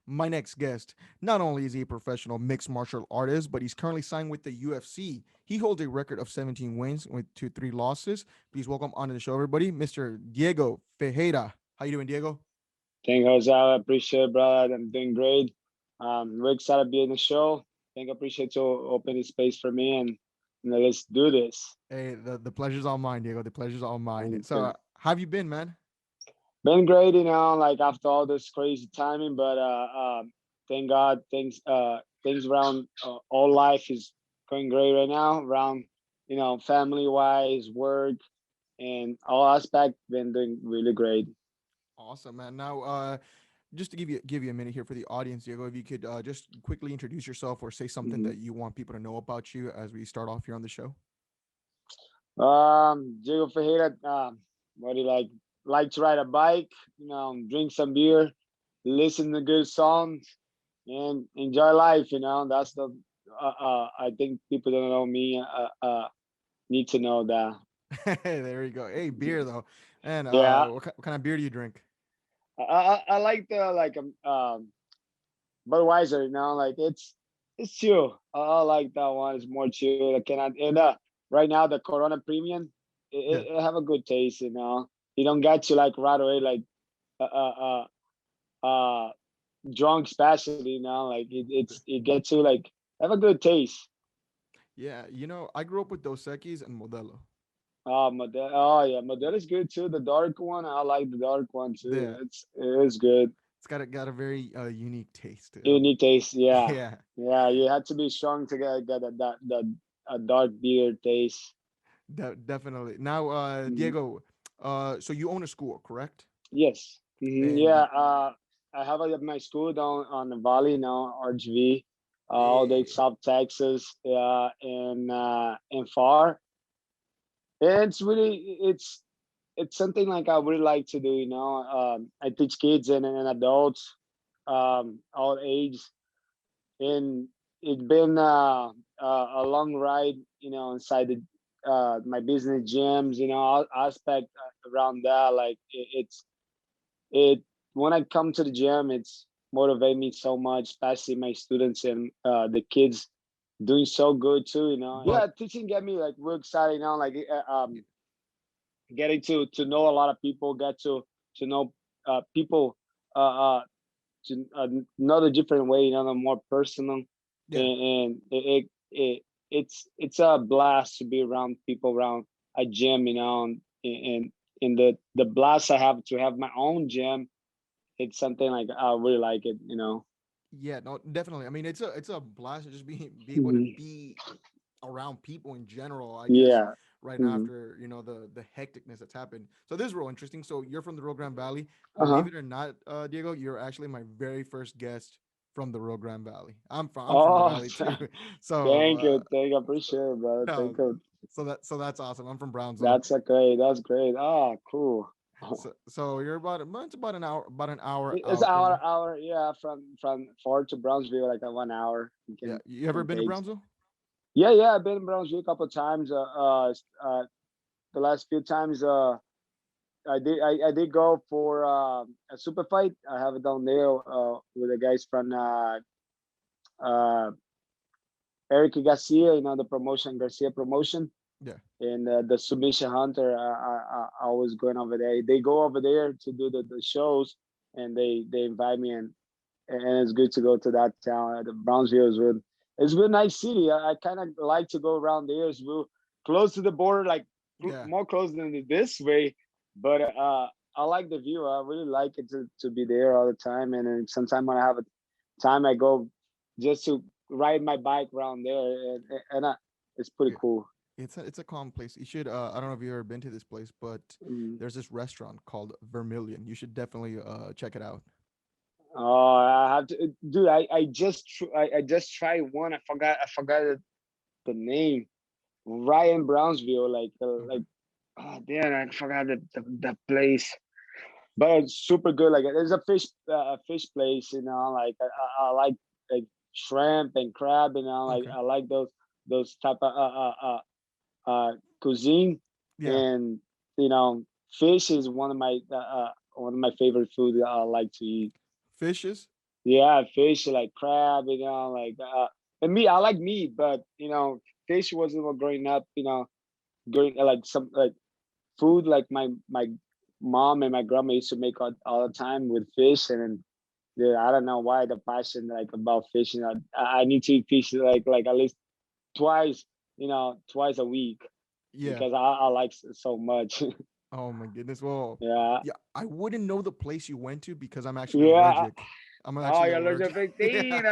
My next guest, not only is he a professional mixed martial artist, but he's currently signed with the UFC. He holds a record of 17 wins with 3 losses. Please welcome onto the show, everybody, Mr. Diego Ferreira. How you doing, Diego? Thank you, Jose. I appreciate it, brother. I'm doing great. We're excited to be in the show. I appreciate you opening space for me and let's do this. Hey, the pleasure's all mine, Diego. The pleasure's all mine. Thank So, you. how have you been, man? Been great, like after all this crazy timing, but thank God things around all life is going great right now. Around family wise, work, and all aspect been doing really great. Awesome, man. Now, just to give you a minute here for the audience, Diego, if you could just quickly introduce yourself or say something Mhm. that you want people to know about you as we start off here on the show. Diego Ferreira, what do you like? Like to ride a bike, drink some beer, listen to good songs, and enjoy life. That's the. I think people don't know me. Need to know that. There you go. Hey, beer though, and Yeah, what kind of beer do you drink? I like the Budweiser. Like it's chill. I like that one. It's more chill. I cannot. And right now the Corona Premium, Yeah, it have a good taste. You don't get to like right away like uh, uh, uh drunk especially like it gets to like have a good taste. yeah. I grew up with Dos Equis and Modelo. Oh yeah, Modelo is good too, the dark one. I like the dark one too. Yeah, It is good. it's got a very unique taste to it. Unique taste. Yeah, Yeah, yeah, you had to be strong to get that a dark beer taste. definitely. Now, Mhm. Diego, so you own a school, correct? Yes. And Yeah, I have my school down on the valley now, RGV, all the hey, South Texas, in Pharr. It's something like I would like to do. I teach kids and adults, all age, and it's been a long ride. Inside my business gyms, aspect around that. Like it when I come to the gym, it's motivate me so much, especially my students and the kids doing so good too. but Yeah, teaching get me like real excited. Like getting to know a lot of people, get to know people uh, uh, to another different way, more personal, yeah, and it's a blast to be around people around a gym, and the blast I have to have my own gym. It's something like I really like it. yeah, no, definitely. I mean, it's a blast to just be able to Mhm. be around people in general. I guess Yeah. right now Hmm. after the hecticness that's happened. So this is real interesting. So you're from the Rio Grande Valley. Believe Uh-huh. it or not, Diego, you're actually my very first guest from the Rio Grande Valley. I'm from the Oh, valley too. So thank you, thank you, appreciate it, brother. no, Thank you. that's awesome. I'm from Brownsville. That's a great. That's great. Oh, cool. So you're it's about an hour It's out from hour there. hour, yeah, from Ford to Brownsville, like a 1 hour. You Yeah, can you ever been to take. Brownsville? Yeah, yeah, I've been in Brownsville a couple of times. The last few times, I did go for a super fight. I have it down there with the guys from uh, Eric Garcia, the promotion Garcia promotion, Yeah. and the submission hunter. I was going over there. They go over there to do the shows, and they invite me, and it's good to go to that town. The Brownsville is good. It's a good, nice city. I kind of like to go around there. It's real close to the border, like Yeah. more close than this way. But I like the view. I really like it to be there all the time. And then sometimes when I have a time, I go just to ride my bike around there, and it's pretty Yeah. cool. It's a calm place. You should I don't know if you've ever been to this place, but Mm. there's this restaurant called Vermilion. You should definitely check it out. Oh, I have to, dude. I just tried one. I forgot the name. Ryan Brownsville, Okay. oh damn, I forgot the place, but it's super good. Like there's a fish place, like I like shrimp and crab, like Okay. I like those type of cuisine, Yeah. and you know fish is one of my favorite food that I like to eat. Fishes? Yeah, fish like crab, like and meat. I like meat, but fish wasn't growing up. Growing like some like food like my mom and my grandma used to make all the time with fish, and then yeah, I don't know why the passion like about fishing. I need to eat fish like at least twice, twice a week Yeah. because I like so much. Oh my goodness. Well, Yeah, yeah, I wouldn't know the place you went to because I'm actually yeah. allergic. I'm Oh, actually you're allergic allergic. to Yeah. 15.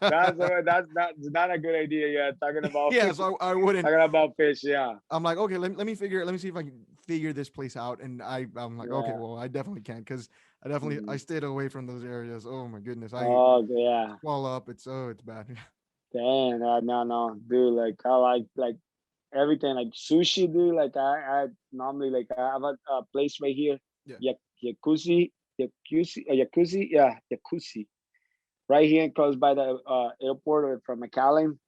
That's that's not a good idea. Yeah, talking about Yeah, so I wouldn't. talking about fish. Yeah, I'm like, okay, let me see if I can figure this place out. And I'm like, okay, yeah. well, I definitely can because I Mhm. stayed away from those areas. Oh my goodness, I Oh yeah. swallow up. It's bad. Damn, no, no, dude. Like I like everything, like sushi, dude. Like I normally like I have a place right here, Yeah, Yakuzi, yeah, Yakuzi, right here close by the airport from McAllen.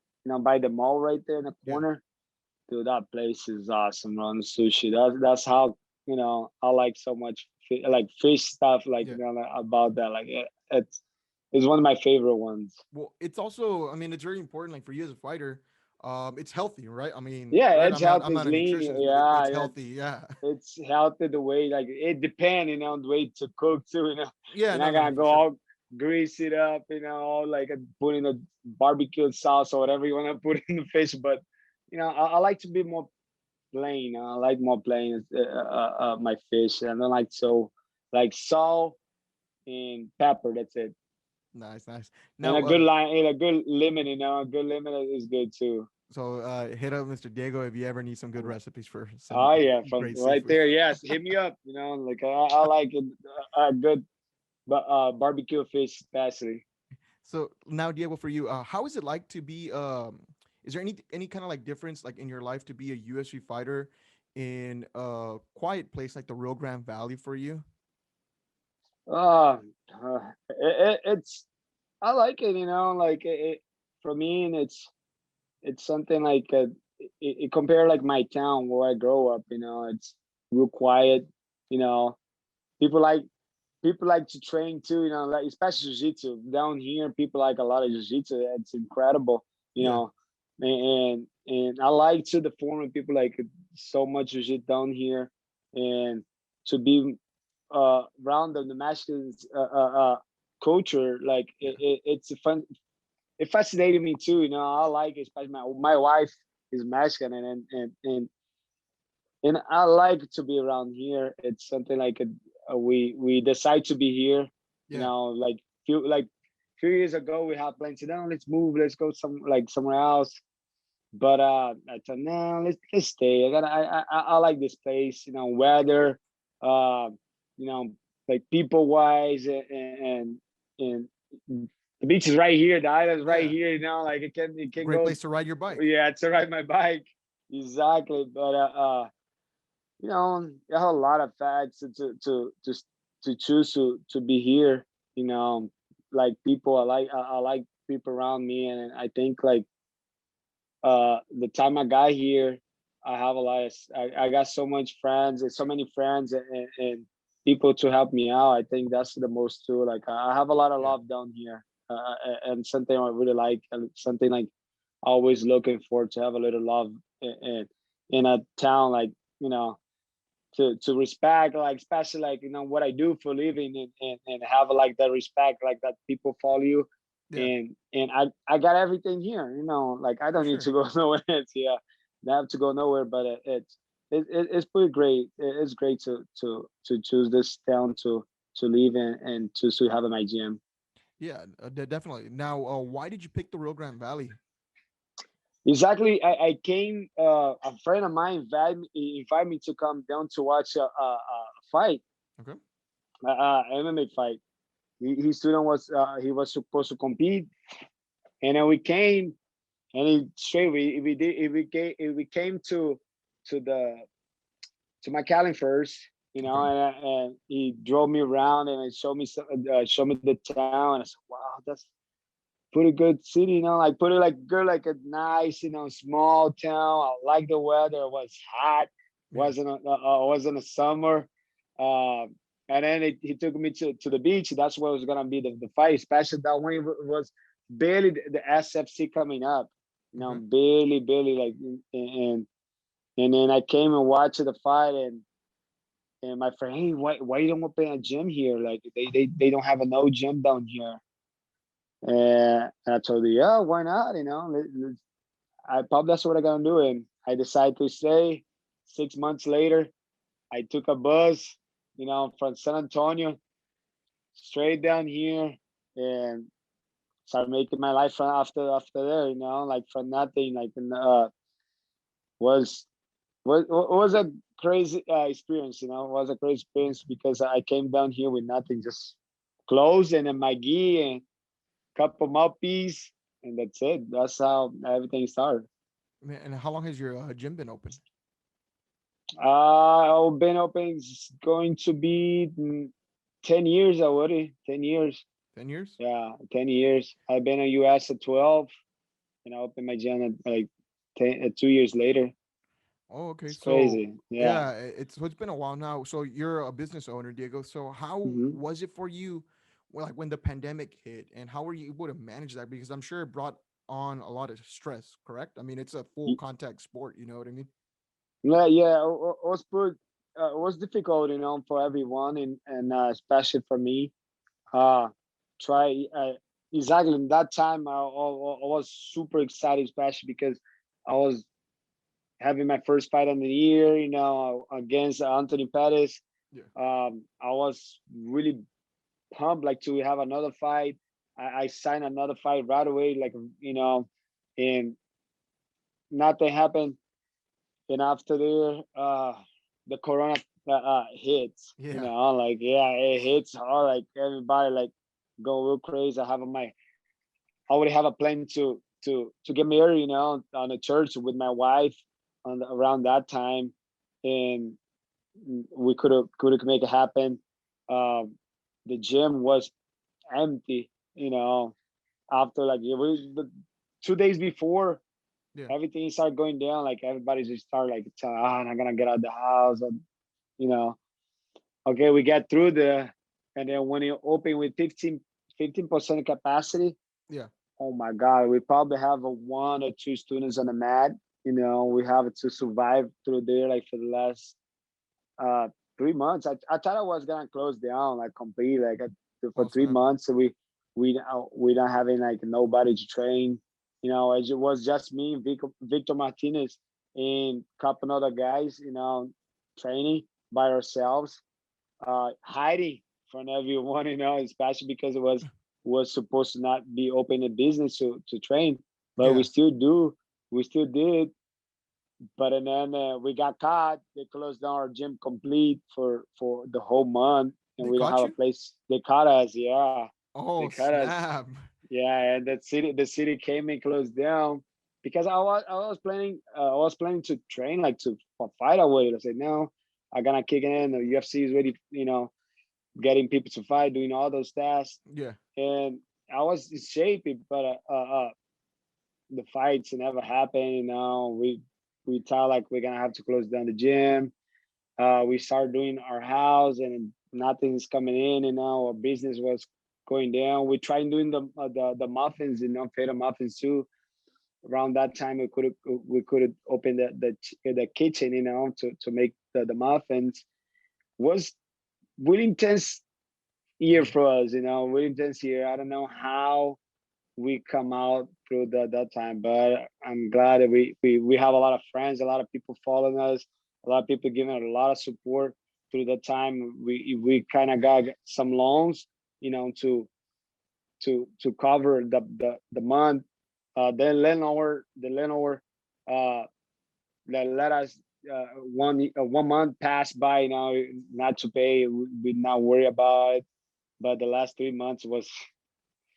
By the mall right there in the yeah, corner. Dude, that place is awesome, man. Sushi. That's how I like so much like fish stuff. Like yeah. about that. Like it's one of my favorite ones. Well, it's also, I mean, it's very important. Like for you as a fighter, it's healthy, right? I mean, Yeah, granted, it's healthy. I'm It's not a lean. nutritionist, but Yeah, it's yeah. healthy. Yeah, It's healthy the way like it depends, on the way to cook too. yeah. You're No, not no, no, gonna for go sure. all grease it up, all like put in a barbecue sauce or whatever you want to put in the fish. But I like to be more plain. I like more plain my fish. I don't like so like salt and pepper. That's it. Nice, nice. And Now, a good line, and a good lemon. A good lemon is good too. so hit up Mr. Diego if you ever need some good recipes for some Oh yeah, from great right seafood. there. Yes, hit me up. Like I like it, a good barbecue fish, especially. So now, Diego, for you, how is it like to be? Is there any kind of like difference like in your life to be a UFC fighter in a quiet place like the Rio Grande Valley for you? Uh, it's I like it. Like for me, and it's something like it compare like my town where I grow up. It's real quiet. You know, people like people like to train too. Like especially jiu-jitsu down here. People like a lot of jiu-jitsu. It's incredible. You Yeah, know, and I like to the former people like so much jiu-jitsu down here, and to be around the Mexican culture, like yeah, it's a fun. It fascinated me too. I like it, especially my wife is Mexican, and I like to be around here. It's something like we decide to be here. yeah, Like few years ago we had plans to let's move, let's go somewhere else. But I thought no, let's stay. I like this place. Weather, uh, you know, like people wise, and the beach is right here. The island's right yeah. here. Like it can Great go. place to ride your bike. Yeah, to ride my bike. Exactly. But I have a lot of facts to choose to be here. Like people, I like people around me, and I think like the time I got here, I have a lot of I got so much friends and so many friends and people to help me out. I think that's the most too. Like I have a lot of Yeah, love down here, and something I really like, and something like always looking forward to have a little love in a town like you know to respect, like especially like what I do for a living, and have like that respect, like that people follow you, yeah, and I got everything here. Like I for don't need sure. to go nowhere else. Yeah, I have to go nowhere, but it's pretty great. It's great to choose this town to live in and to have in my gym. Yeah, definitely. Now, why did you pick the Rio Grande Valley? Exactly. I came. A friend of mine invited me to come down to watch a fight, Okay. MMA fight. His student was he was supposed to compete, and then we came, and he straight we did we came to the to my cabin first, Okay. and he drove me around and showed me the town. And I said, wow, that's pretty good city, like pretty like good, like a nice, small town. I like the weather. It was hot. Yeah. Wasn't a summer. And then he took me to the beach. That's what was gonna be the fight. Especially that one was barely the SFC coming up. You know, Okay. barely like and then I came and watched the fight and my friend, hey, why you don't open a gym here? Like they don't have a no gym down here. And I told her, yeah, why not? You know, I probably that's what I'm gonna do. And I decided to stay. 6 months later, I took a bus, you know, from San Antonio straight down here and started making my life from after there. You know, like from nothing, like was was a crazy experience. You know, it was a crazy experience because I came down here with nothing, just clothes and then my gi and couple mouthpiece, and that's it. That's how everything started. Man, and how long has your gym been open? I've been open. It's going to be 10 years already. 10 years. 10 years? Yeah, 10 years. I've been in US at 12, and I opened my gym at like 2 years later. Oh, okay. It's So crazy. Yeah. yeah, it's been a while now. So you're a business owner, Diego. So how hmm was it for you, like when the pandemic hit, and how were you able to manage that? Because I'm sure it brought on a lot of stress. Correct? I mean, it's a full contact sport. You know what I mean? Yeah, yeah. It was it was difficult, you know, for everyone, and especially for me. Uh, try exactly in that time. I was super excited, especially because I was having my first fight of the year, you know, against Anthony Pettis. Yeah. I was really pumped, like to have another fight. I signed another fight right away, like you know, and nothing happened. And after there, the corona hits. You Yeah. know, like yeah, it hits hard. Like everybody like go real crazy. I already have a plan to get married. You know, on a church with my wife around that time, and we could make it happen. Um, the gym was empty. You know, after like the 2 days before Yeah. everything started going down, like everybody just started like telling, I'm not gonna get out of the house, and you know, okay, we get through the, and then when you open with 15% capacity, Yeah. oh my God, we probably have a one or two students on the mat. You know, we have to survive through there like for the last uh 3 months. I thought I was gonna close down like completely like for Oh three snap. months. We not having like nobody to train. You know, it was just me, Victor Martinez, and a couple other guys. You know, training by ourselves, hiding from everyone. You know, especially because it was supposed to not be open a business to train, but we Yeah. still do. We still did, but and then we got caught. They closed down our gym complete for the whole month, and They we don't caught have a you? place. They caught us. Yeah, they Oh caught us. snap. Yeah, and the city came and closed down because I was planning to train like to for fight away. I said no, I'm gonna kick it in. The UFC is ready. You know, getting people to fight, doing all those tasks, Yeah. and I was in shape, but the fights never happened. You know, we thought like we're gonna have to close down the gym. We started doing our house, and nothing's coming in. You know, our business was going down. We tried doing the muffins, you know, feta muffins too. Around that time, we could open the kitchen, you know, to make the muffins. Was really intense year Yeah. for us, you know, really intense year. I don't know how we come out through that time. But I'm glad that we have a lot of friends, a lot of people following us, a lot of people giving us a lot of support through that time. We kind of got some loans, you know, to cover the month. The landlord uh, let us one month pass by now not to pay. We not worry about it. But the last 3 months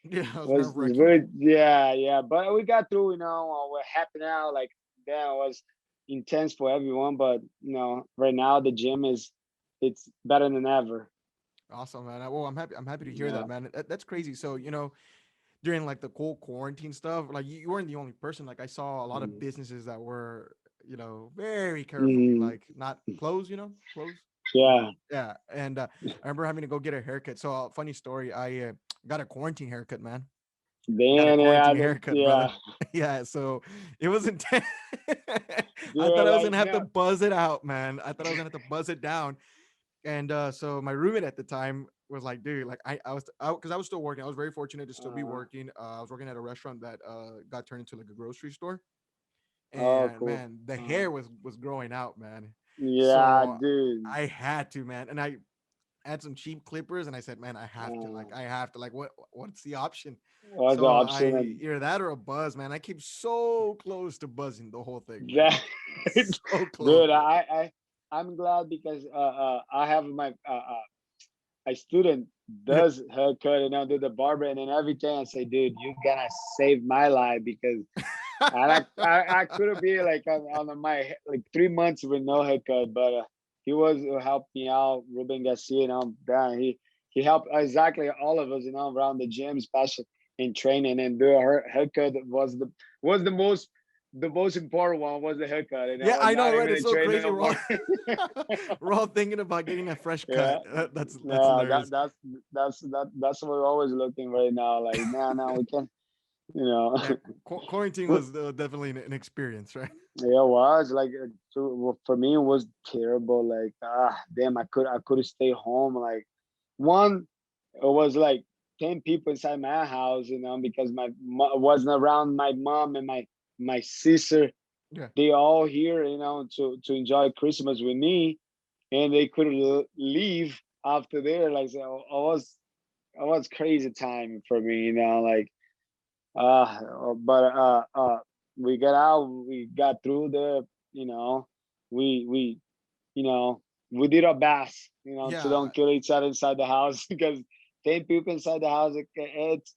Yeah. It was was nerve wracking. very yeah, but we got through. You know, we're happy now. Like that was intense for everyone, but you know, right now the gym it's better than ever. Awesome, man. Well, I'm happy. I'm happy to hear that, Yeah. man. That's crazy. So, during like the cold quarantine stuff, like you weren't the only person. Like I saw a lot of mm businesses that were, very carefully mm like not closed, closed. Yeah. Yeah, and I remember having to go get a haircut. So, funny story, I got a quarantine haircut, man. Got a Then yeah, quarantine haircut, brother. yeah, Yeah, so it was intense. I yeah, thought I was like gonna have to yeah. buzz it out, man. I thought I was gonna have to buzz it down. And so my roommate at the time was like, dude, like I was out because I was still working. I was very fortunate to still be Uh, working. I was working at a restaurant that got turned into like a grocery store. oh, And cool. man, the Uh, hair was growing out, man. yeah, So dude. I had to, man. And I had some cheap clippers and I said, man, Uh, I have to, like, what's the option? what's the So option? I either that or a buzz, man. I keep so close to buzzing the whole thing, man. That, So close, dude, bro. I'm glad because I have my a student Yeah. does haircut and I do the barber and then everything I say, dude, you gonna save my life because I couldn't be like on my like 3 months with no haircut, but he was helped me out. Ruben Garcia, you know, damn, he helped exactly all of us, you know, around the gym, especially in training. And do her haircut was the most important one was the haircut, you Yeah, know, I know, not right? even It's the so train crazy. no more. We're all thinking about getting a fresh Yeah, cut. That's yeah, hilarious. that's what we're always looking right now. Like, no, we can, you know. Yeah, quarantine was definitely an experience, right? Yeah, it was like well, for me it was terrible. Like damn, I could stay home. Like one, it was like 10 people inside my house, you know, because wasn't around my mom and my sister. Yeah. They all here, you know, to enjoy Christmas with me, and they couldn't leave after there. Like so, it was crazy time for me, you know, like but we got out, we got through the, you know, we you know, we did our best, you know, to Yeah. don't kill each other inside the house because 10 people inside the house, it's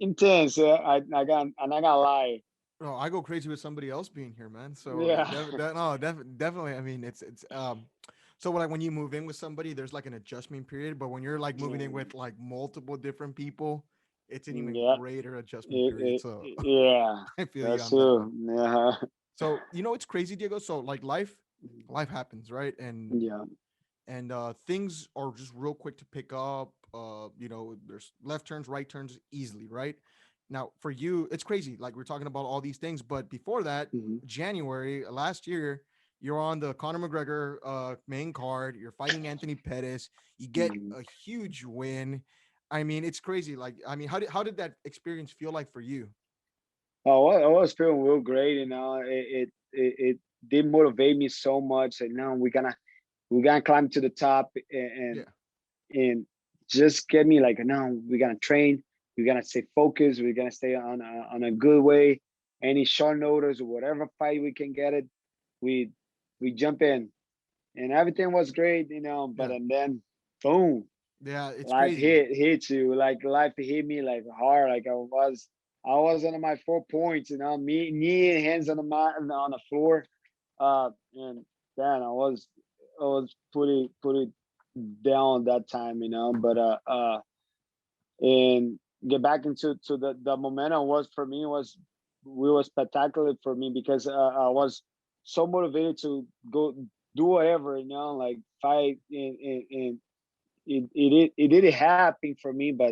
intense. I'm not gonna lie. Oh, I go crazy with somebody else being here, man. So Yeah. no, definitely. I mean, it's so like when you move in with somebody, there's like an adjustment period. But when you're like moving in with like multiple different people, it's an even Yeah, greater adjustment period. So yeah, I feel you that's on that true. one. Yeah. So it's crazy, Diego. So like life happens, right? Yeah. And things are just real quick to pick up. There's left turns, right turns easily, right? Now for you, it's crazy. Like we're talking about all these things, but before that, Mhm. January last year, you're on the Conor McGregor main card. You're fighting Anthony Pettis. You get Mhm. a huge win. I mean, it's crazy. Like, I mean, how did that experience feel like for you? Oh, I was feeling real great. You know, it did motivate me so much. Like, no, we're gonna climb to the top Yeah, and just get me like, no, we're gonna train. We're gonna stay focused. We're gonna stay on a good way. Any short notice or whatever fight we can get it, we we jump in, and everything was great. You know, but yeah, and then boom, yeah. It's life crazy. hit you like life hit me like hard. Like I was on my 4 points, you know, me knee and hands on the mat on the floor. And then I was pretty down that time, you know. But and get back into the momentum was for me was we was spectacular for me because I was so motivated to go do whatever, you know, like fight and it did happen for me. But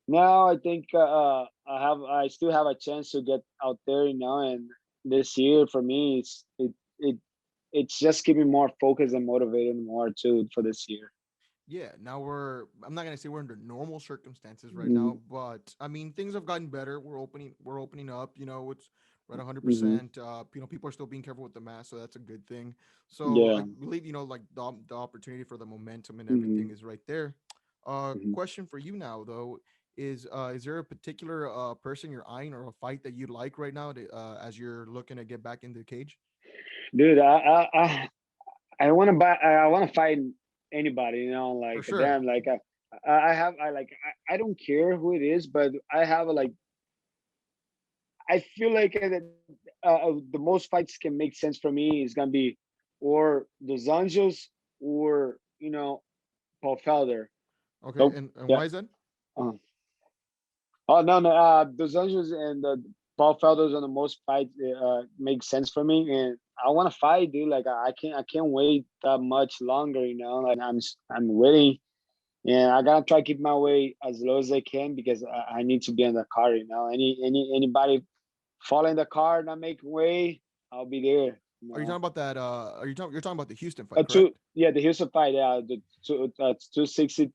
now I think I still have a chance to get out there, you know. And this year for me, it's just keeping more focused and motivated more too for this year. Yeah, now I'm not gonna say we're under normal circumstances right Mm-hmm. now, but I mean things have gotten better. We're opening up, it's right Mm-hmm. 100%. People are still being careful with the mask, so that's a good thing. So I Yeah. believe, like the opportunity for the momentum and Mm-hmm. everything is right there. Mm-hmm. Question for you now though is there a particular person you're eyeing or a fight that you like right now as you're looking to get back into the cage? Dude, I want to buy. I want to fight anybody. You know, For like sure. damn, like I don't care who it is, but I have a like. I feel like the most fights can make sense for me is gonna be or the Zanjos or Paul Felder. Okay, Nope. and Yeah. why is that? Uh, oh no the Zanjos and the Paul Felder's on the most fight make sense for me, I want to fight, dude. Like I can't wait that much longer. Like I'm waiting, and I gotta try to keep my weight as low as I can because I need to be in the car. Anybody fall in the car not making weight, I'll be there. Are you talking about that? You're talking about the Houston fight, Two, correct? yeah, the Houston fight, yeah, the 262,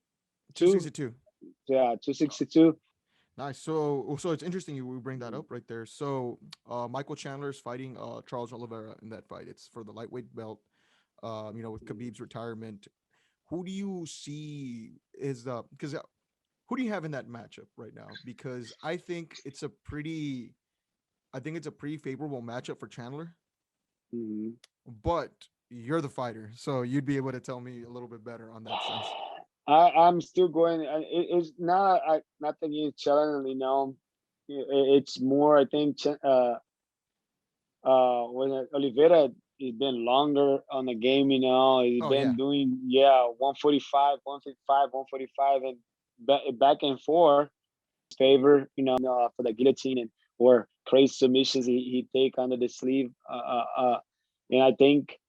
262. yeah, 262. Nice. So it's interesting you bring that up right there. So Michael Chandler is fighting Charles Oliveira in that fight. It's for the lightweight belt. With Khabib's retirement, who do you see is the because who do you have in that matchup right now? Because I think it's a pretty favorable matchup for Chandler, Mhm. but you're the fighter, so you'd be able to tell me a little bit better on that sense. I'm still going. It's not nothing against challenge. It's more. I think when Oliveira has been longer on the game. He's Oh been yeah, doing 145, 155, 145, and back and forth favor. For the guillotine or crazy submissions he take under the sleeve. And I think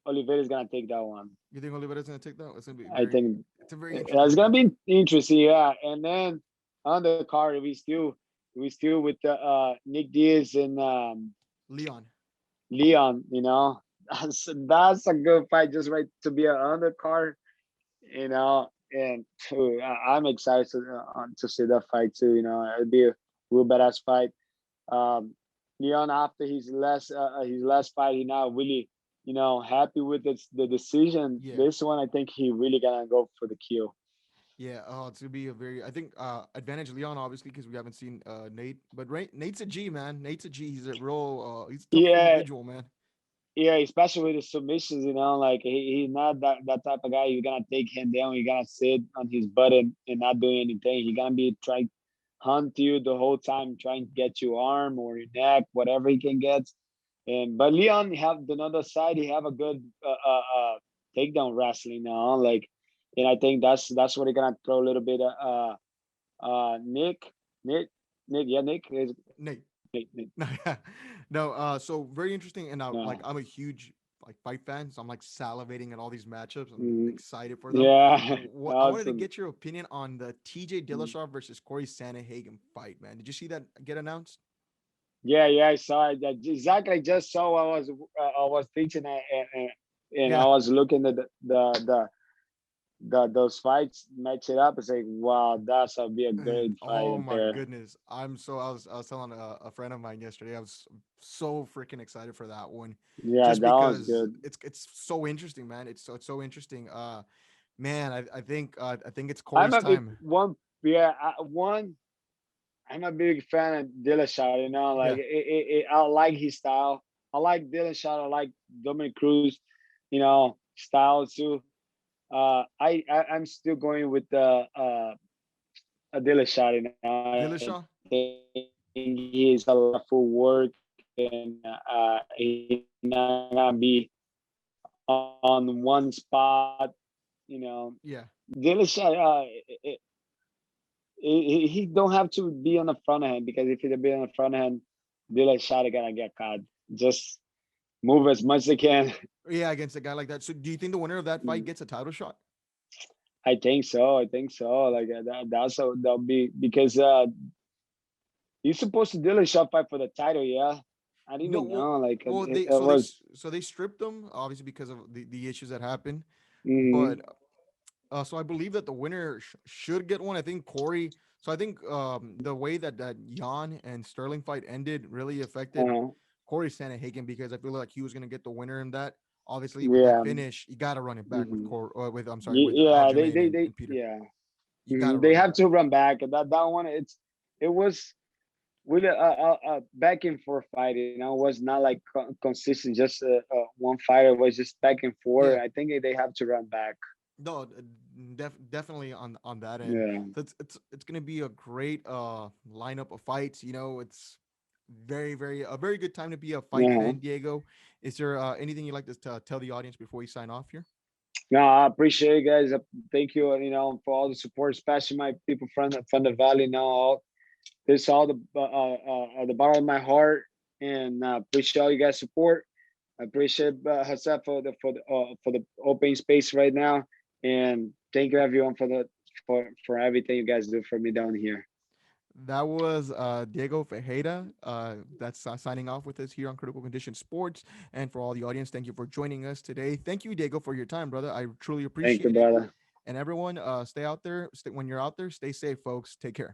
Oliveira is gonna take that one. you think Oliveira's gonna take that? It's gonna be I very. think It's a very it's interesting gonna matchup. be interesting, yeah. And then on the card, we still with the Nick Diaz and Leon. Leon. That's a good fight, just right to be an undercard. And I'm excited to see that fight too. It'll be a real badass fight. Um, Leon, after his last fight, he now really happy with the decision. Yeah. This one, I think he really gonna go for the kill. Yeah, it's gonna be a very. I think advantage Leon obviously because we haven't seen Nate, but Nate's a G man. Nate's a G. He's a real. He's a tough Yeah, individual, man. yeah, especially with the submissions. Like he's not that type of guy. You're gonna take him down. You're gonna sit on his butt and not doing anything. He's gonna be trying hunt you the whole time, trying to get your arm or your neck, whatever he can get. But Leon have the other side. He have a good takedown wrestling now. And I think that's what they're gonna throw a little bit. Nick, Nick, Nick, yeah, Nick is Nate. Nick. No, so very interesting, and like No, I'm a huge like fight fan, so I'm like salivating at all these matchups. I'm mm, excited for them. yeah, I wanted to awesome. get your opinion on the TJ Mm. Dillashaw versus Corey Sandhagen fight, man. Did you see that get announced? Yeah, yeah, I saw it. Exactly. I just saw. I was teaching and I Yeah. was looking at those fights, match it up. It's like, wow, that's gonna be a great fight Oh up my there. goodness. I was telling a friend of mine yesterday. I was so freaking excited for that one. Yeah, Just that was because good. it's so interesting, man. It's so interesting. Man, I think it's I'm Corey's a big time. one. Yeah, one. I'm a big fan of Dillashaw. Like Yeah. I like his style. I like Dillashaw. I like Dominic Cruz. Style too. I'm still going with the a Dillashaw. I think Dillashaw? he's a lot of full work and he's not gonna be on one spot. Dillashaw. He don't have to be on the front end because if he be on the front end, Dillashaw gonna get caught. Just move as much as they can. Yeah, against a guy like that. So do you think the winner of that fight gets a title shot? I think so. I think so. Like that'll be because he's supposed to Dillashaw fight for the title. Yeah, I didn't No, even know. Like well it, they it was. so they stripped them obviously because of the issues that happened. But Mm-hmm, so I believe that the winner should get one. I think Corey. So I think the way that Jan and Sterling fight ended really affected uh-huh. Corey Sandhagen because I feel like he was gonna get the winner in that. Obviously, with that Yeah. finish, you got to run it back with Mm-hmm. with I'm sorry with Yeah. They Jermaine they and, they and Peter. yeah. You got to They run it have back. to run back. That one. It was with a back and forth fight. It was not like consistent. Just one fighter. It was just back and forth. Yeah. I think they have to run back. No, definitely on that end. Yeah. So it's gonna be a great lineup of fights. It's very good time to be a fight Uh-huh. fan, Diego. Is there anything you'd like to tell the audience before you sign off here? No, I appreciate it, guys. Thank you, for all the support, especially my people from the valley. This all the bottom of my heart. and appreciate all you guys' support. I appreciate Hassan for the open space right now, and thank you everyone for everything you guys do for me down here. That was Diego Ferreira. That's signing off with us here on Critical Condition Sports. And for all the audience, thank you for joining us today. Thank you, Diego, for your time, brother. I truly Thank you, appreciate it. brother. And everyone, stay out there. When you're out there, stay safe, folks. Take care.